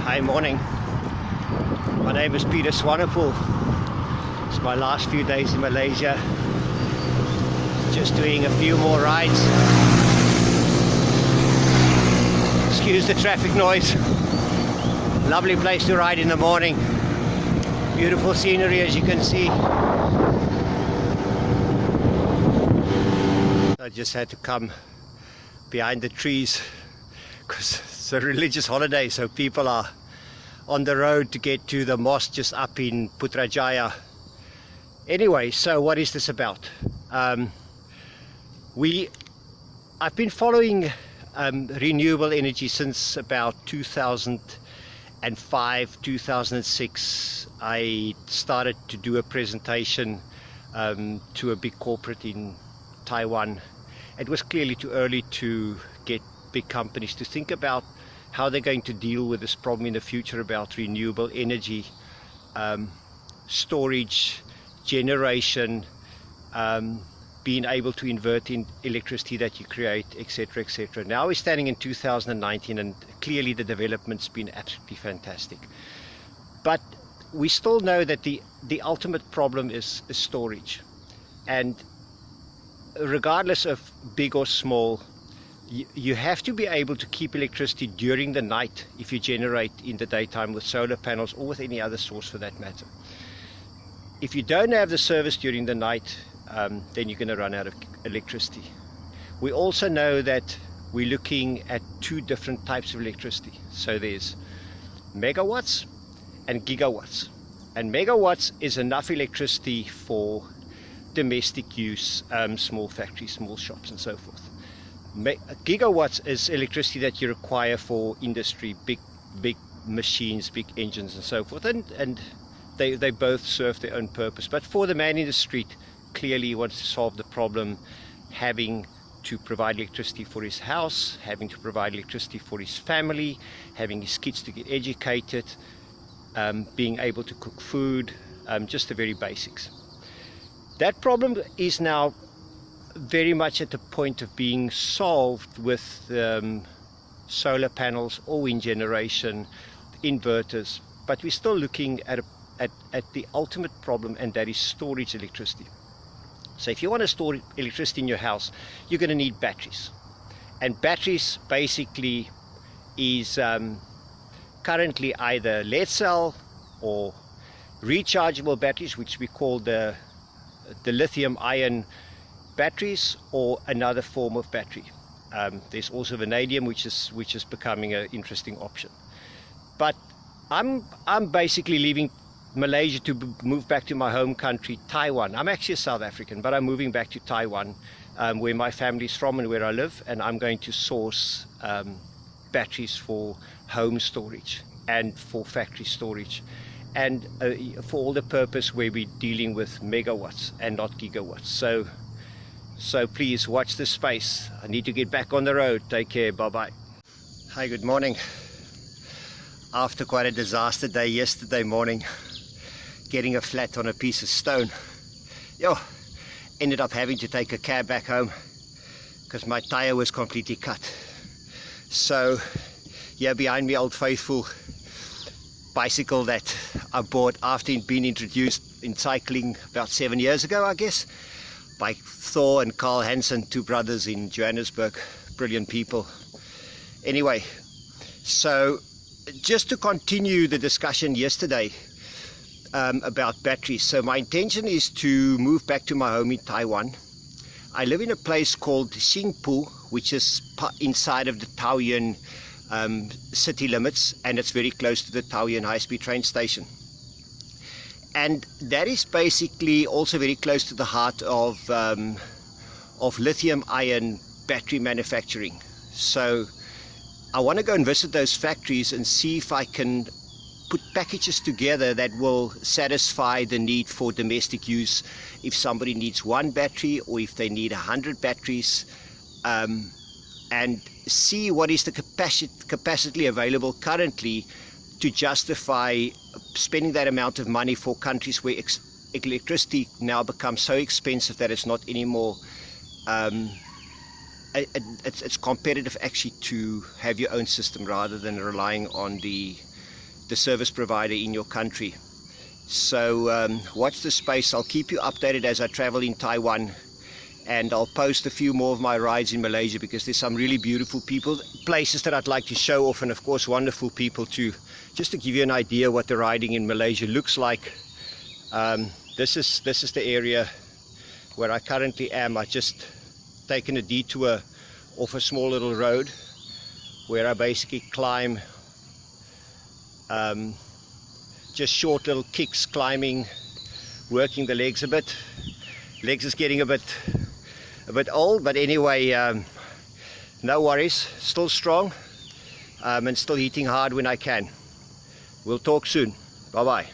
Hi, morning. My name is Peter Swanepoel. It's my last few days in Malaysia. Just doing a few more rides. Excuse the traffic noise. Lovely place to ride in the morning. Beautiful scenery, as you can see. I just had to come behind the trees because it's a religious holiday, so people are on the road to get to the mosque just up in Putrajaya. Anyway, so what is this about? I've been following renewable energy since about 2005, 2006. I started to do a presentation to a big corporate in Taiwan. It was clearly too early to get big companies to think about how they're going to deal with this problem in the future about renewable energy, storage, generation, being able to invert in electricity that you create, etc., etc. Now we're standing in 2019 and clearly the development's been absolutely fantastic. But we still know that the ultimate problem is storage. And regardless of big or small, you have to be able to keep electricity during the night if you generate in the daytime with solar panels or with any other source for that matter. If you don't have the service during the night, then you're going to run out of electricity. We also know that we're looking at two different types of electricity. So there's megawatts and gigawatts. And megawatts is enough electricity for domestic use, small factories, small shops and so forth. Gigawatts is electricity that you require for industry, big machines, big engines and so forth, and they both serve their own purpose. But for the man in the street, clearly he wants to solve the problem, having to provide electricity for his house, having to provide electricity for his family, having his kids to get educated, being able to cook food, just the very basics. That problem is now very much at the point of being solved with solar panels or wind generation, inverters, but we're still looking at the ultimate problem, and that is storage electricity. So if you want to store electricity in your house, you're going to need batteries, and batteries basically is currently either lead cell or rechargeable batteries, which we call the lithium ion batteries, or another form of battery. There's also vanadium, which is becoming an interesting option. But I'm basically leaving Malaysia to move back to my home country, Taiwan. I'm actually a South African, but I'm moving back to Taiwan, where my family's from and where I live, and I'm going to source batteries for home storage and for factory storage, and for all the purpose where we're dealing with megawatts and not gigawatts. So please watch this space. I need to get back on the road. Take care. Bye-bye. Hi, good morning. After quite a disaster day yesterday morning, getting a flat on a piece of stone, ended up having to take a cab back home because my tire was completely cut. So here behind me, Old Faithful bicycle that I bought after being introduced in cycling about 7 years ago, I guess, by Thor and Carl Hansen, two brothers in Johannesburg, brilliant people. Anyway, so just to continue the discussion yesterday about batteries. So my intention is to move back to my home in Taiwan. I live in a place called Xingpu, which is inside of the Taoyuan city limits, and it's very close to the Taoyuan high-speed train station. And that is basically also very close to the heart of lithium ion battery manufacturing. So I want to go and visit those factories and see if I can put packages together that will satisfy the need for domestic use, if somebody needs one battery or if they need 100 batteries, and see what is the capacity available currently to justify spending that amount of money for countries where electricity now becomes so expensive that it's not anymore it's competitive actually to have your own system rather than relying on the the service provider in your country. So watch this space. I'll keep you updated as I travel in Taiwan, and I'll post a few more of my rides in Malaysia, because there's some really beautiful places that I'd like to show off, and of course wonderful people too, just to give you an idea what the riding in Malaysia looks like. This is the area where I currently am. I just taken a detour off a small little road where I basically climb just short little kicks, climbing, working the legs a bit. Legs is getting a bit old, but anyway, no worries, still strong, and still hitting hard when I can. We'll talk soon. Bye bye.